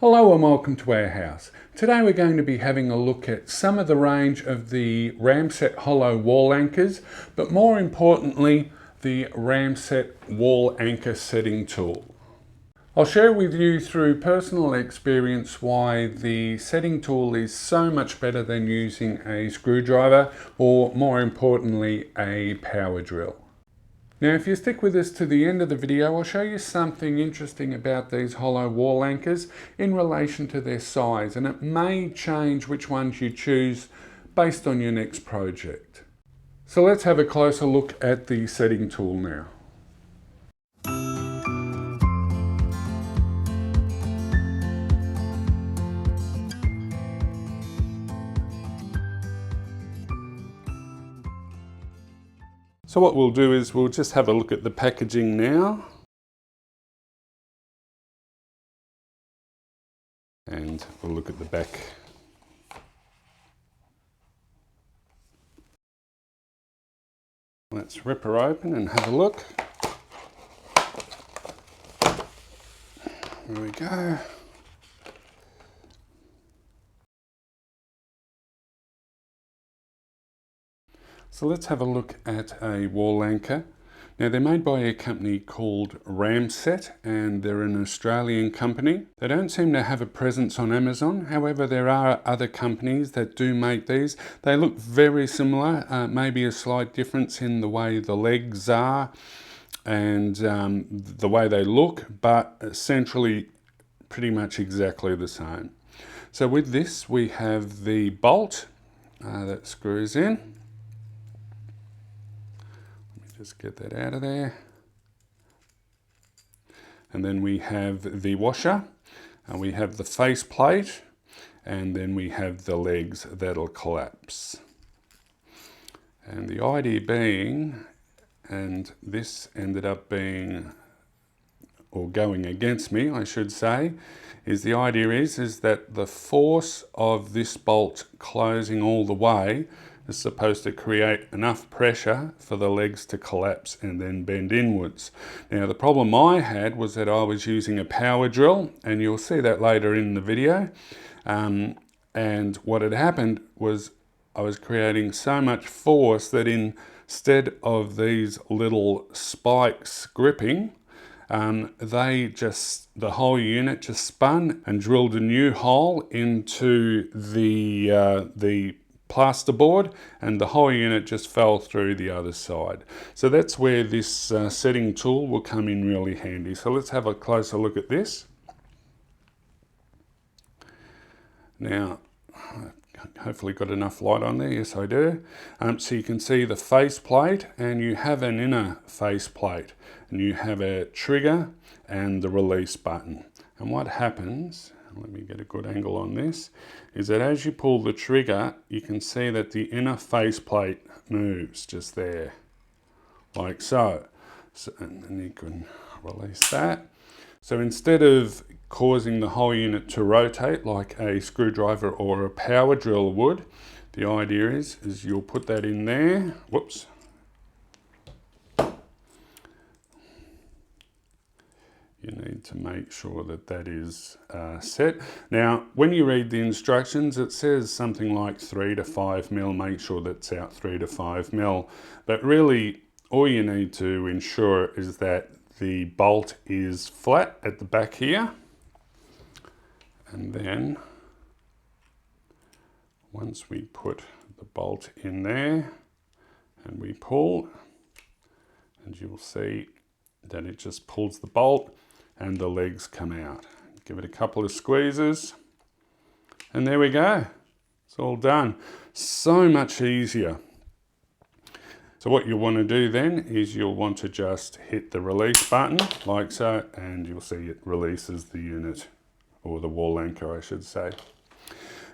Hello and welcome to our house. Today we're going to be having a look at some of the range of the Ramset Hollow Wall Anchors, but more importantly the Ramset Wall Anchor setting tool. I'll share with you through personal experience why the setting tool is so much better than using a screwdriver or, more importantly, a power drill. Now if you stick with us to the end of the video, I'll show you something interesting about these hollow wall anchors in relation to their size, and it may change which ones you choose based on your next project. So let's have a closer look at the setting tool now. So what we'll do is we'll just have a look at the packaging now. And we'll look at the back. Let's rip her open and have a look. There we go. So let's have a look at a wall anchor. Now they're made by a company called Ramset, and they're an Australian company. They don't seem to have a presence on Amazon. However, there are other companies that do make these. They look very similar, maybe a slight difference in the way the legs are and the way they look, but essentially pretty much exactly the same. So with this we have the bolt that screws in. Just get that out of there. And then we have the washer, and we have the face plate, and then we have the legs that'll collapse. And the idea being, and this ended up being, or going against me, I should say, is the idea is that the force of this bolt closing all the way is supposed to create enough pressure for the legs to collapse and then bend inwards. Now the problem I had was that I was using a power drill, and you'll see that later in the video. And what had happened was I was creating so much force that instead of these little spikes gripping, the whole unit just spun and drilled a new hole into the plasterboard, and the whole unit just fell through the other side. So that's where this setting tool will come in really handy. So let's have a closer look at this. Now, hopefully got enough light on there. Yes, I do. So you can see the face plate, and you have an inner face plate, and you have a trigger and the release button. And what happens, let me get a good angle on this, is that as you pull the trigger, you can see that the inner face plate moves just there, like so. And then you can release that. So instead of causing the whole unit to rotate like a screwdriver or a power drill would, the idea is you'll put that in there. Whoops. You need to make sure that that is set. Now, when you read the instructions, it says something like 3 to 5 mil. Make sure that's out 3 to 5 mil. But really, all you need to ensure is that the bolt is flat at the back here. And then, once we put the bolt in there and we pull, and you'll see that it just pulls the bolt and the legs come out. Give it a couple of squeezes, and there we go. It's all done. So much easier. So what you'll want to do then is you'll want to just hit the release button like so, and you'll see it releases the unit, or the wall anchor I should say.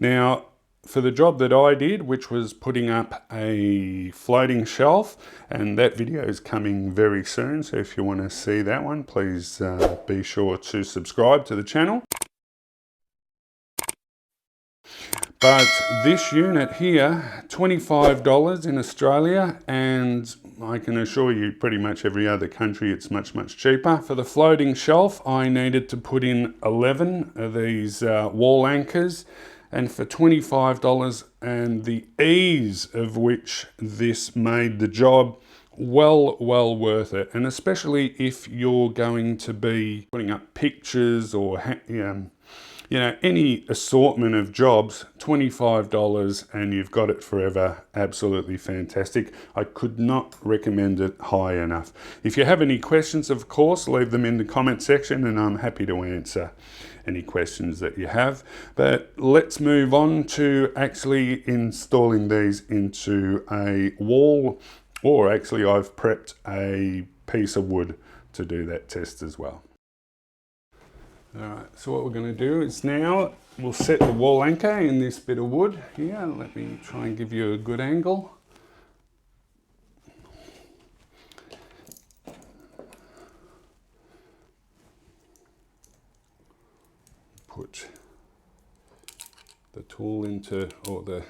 Now for the job that I did, which was putting up a floating shelf, and that video is coming very soon, so if you want to see that one, please be sure to subscribe to the channel. But this unit here, $25 in Australia, and I can assure you pretty much every other country it's much, much cheaper. For the floating shelf, I needed to put in 11 of these wall anchors, and for $25, and the ease of which this made the job, well worth it. And especially if you're going to be putting up pictures or you know, any assortment of jobs, $25 and you've got it forever. Absolutely fantastic. I could not recommend it high enough. If you have any questions, of course, leave them in the comment section and I'm happy to answer any questions that you have. But let's move on to actually installing these into a wall, or actually I've prepped a piece of wood to do that test as well. Alright, so what we're going to do is now we'll set the wall anchor in this bit of wood here. Let me try and give you a good angle. Put the tool into, or the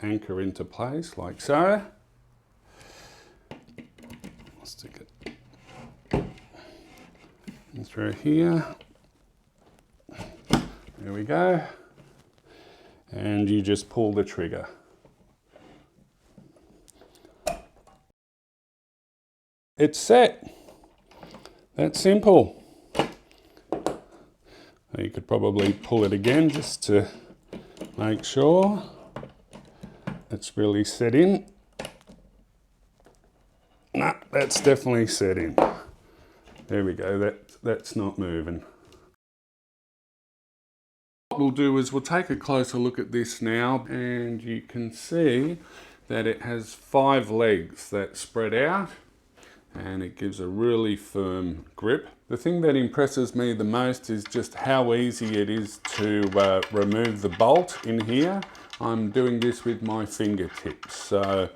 anchor into place like so. I'll stick it in through here. There we go. And you just pull the trigger. It's set. That's simple. You could probably pull it again just to make sure it's really set in. No, that's definitely set in. There we go, that's not moving. What we'll do is we'll take a closer look at this now, and you can see that it has 5 legs that spread out and it gives a really firm grip. The thing that impresses me the most is just how easy it is to remove the bolt in here. I'm doing this with my fingertips, so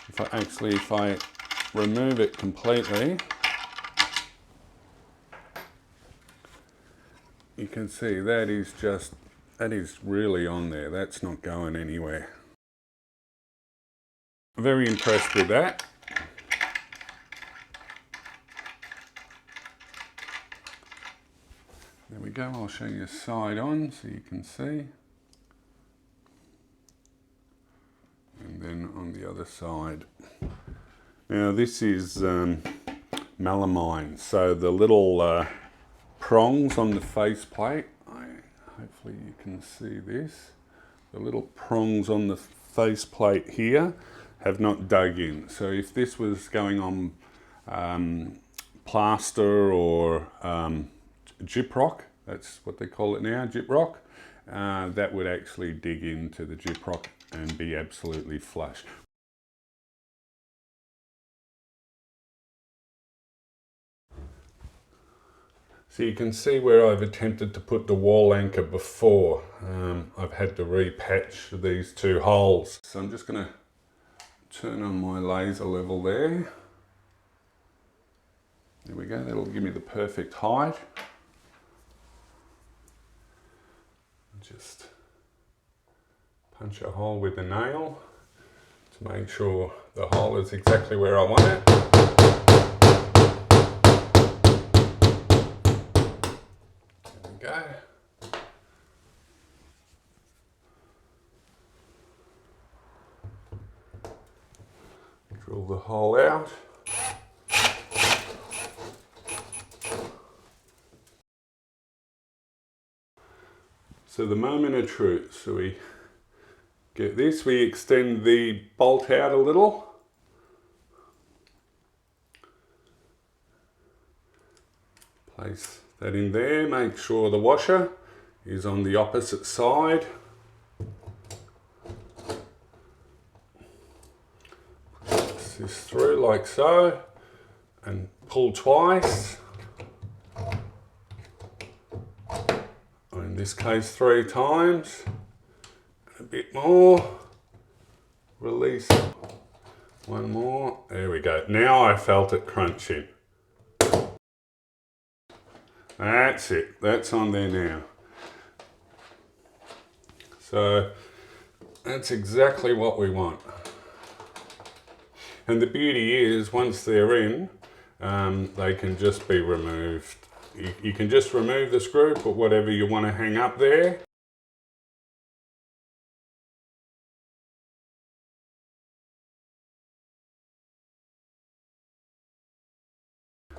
if I remove it completely, you can see that is really on there. That's not going anywhere. Very impressed with that. There we go, I'll show you side on so you can see. And then on the other side. Now this is melamine, so the little prongs on the faceplate, hopefully you can see this, the little prongs on the faceplate here have not dug in. So if this was going on plaster or gyprock, that's what they call it now, gyprock, that would actually dig into the gyprock and be absolutely flush. So you can see where I've attempted to put the wall anchor before. I've had to repatch these 2 holes. So I'm just going to turn on my laser level there. There we go, that'll give me the perfect height. Just punch a hole with the nail to make sure the hole is exactly where I want it. Go. Drill the hole out. So the moment of truth. So we get this, we extend the bolt out a little. Place that in there, make sure the washer is on the opposite side. Push this through like so and pull twice, or in this case 3 times. A bit more, release, 1 more, there we go. Now I felt it crunching. That's it, that's on there now. So that's exactly what we want. And the beauty is, once they're in, they can just be removed. You can just remove the screw, put whatever you want to hang up there.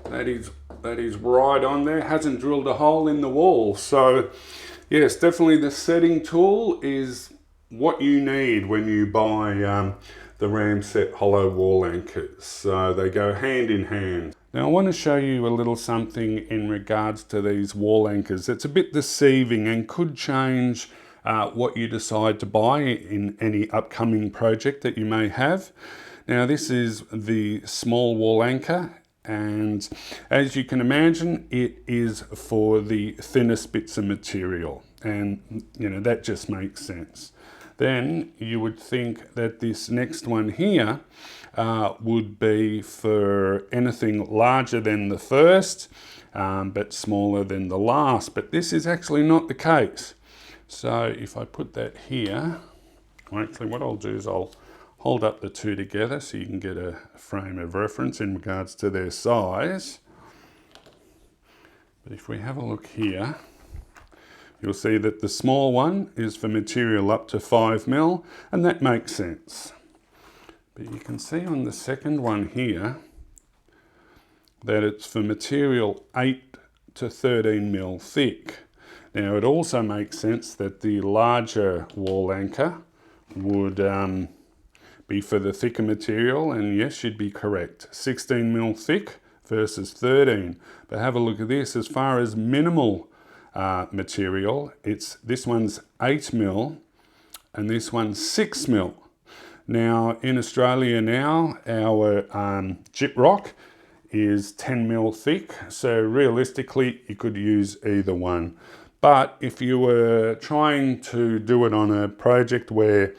That is right on there, hasn't drilled a hole in the wall. So yes, definitely the setting tool is what you need when you buy the Ramset Hollow Wall Anchors. So they go hand in hand. Now I want to show you a little something in regards to these wall anchors. It's a bit deceiving and could change what you decide to buy in any upcoming project that you may have. Now this is the small wall anchor, and as you can imagine, it is for the thinnest bits of material, and you know that just makes sense. Then you would think that this next one here would be for anything larger than the first, but smaller than the last. But this is actually not the case. So if I put that here, actually what I'll do is I'll hold up the two together so you can get a frame of reference in regards to their size. But if we have a look here, you'll see that the small one is for material up to 5mm, and that makes sense. But you can see on the second one here that it's for material 8 to 13mm thick. Now it also makes sense that the larger wall anchor would be for the thicker material, and yes, you'd be correct, 16mm thick versus 13. But have a look at this, as far as minimal material, this one's 8mm and this one's 6mm. Now in Australia now, our gyprock is 10mm thick, so realistically you could use either one. But if you were trying to do it on a project where,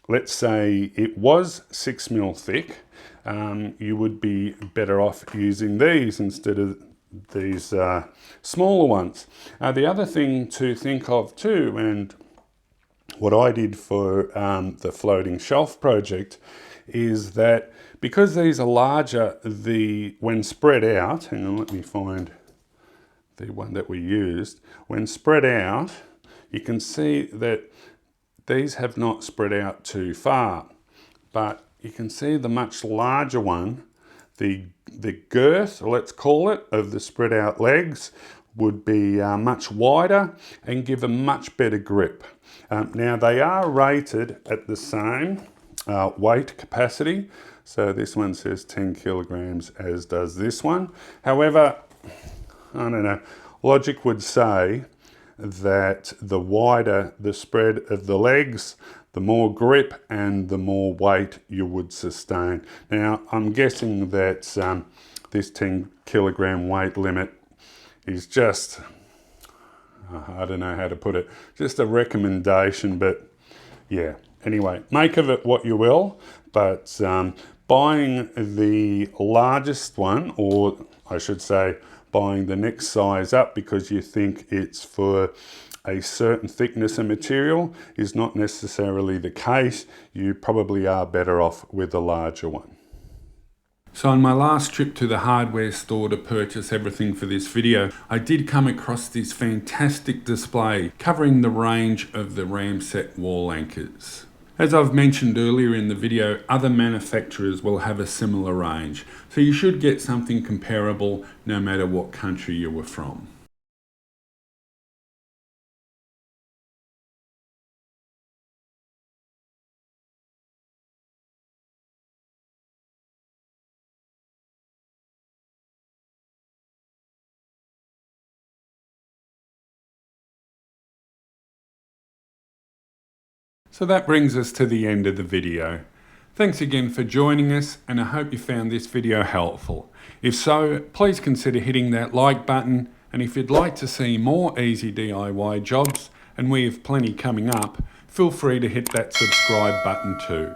let's say it was 6mm thick, you would be better off using these instead of these smaller ones. The other thing to think of too, and what I did for the floating shelf project, is that because these are larger, when spread out, hang on, let me find the one that we used, when spread out, you can see that these have not spread out too far, but you can see the much larger one, the girth, let's call it, of the spread out legs would be much wider and give a much better grip. Now they are rated at the same weight capacity. So this one says 10 kilograms, as does this one. However, I don't know, logic would say that the wider the spread of the legs, the more grip and the more weight you would sustain. Now, I'm guessing that this 10 kilogram weight limit is just, I don't know how to put it, just a recommendation, but yeah. Anyway, make of it what you will, but buying the largest one, or I should say buying the next size up because you think it's for a certain thickness of material, is not necessarily the case. You probably are better off with a larger one. So on my last trip to the hardware store to purchase everything for this video, I did come across this fantastic display covering the range of the Ramset wall anchors. As I've mentioned earlier in the video, other manufacturers will have a similar range, so you should get something comparable no matter what country you were from. So that brings us to the end of the video. Thanks again for joining us, and I hope you found this video helpful. If so, please consider hitting that like button, and if you'd like to see more easy DIY jobs, and we have plenty coming up, feel free to hit that subscribe button too.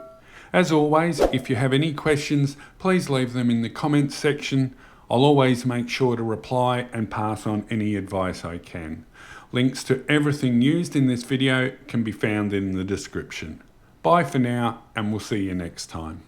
As always, if you have any questions, please leave them in the comments section. I'll always make sure to reply and pass on any advice I can. Links to everything used in this video can be found in the description. Bye for now, and we'll see you next time.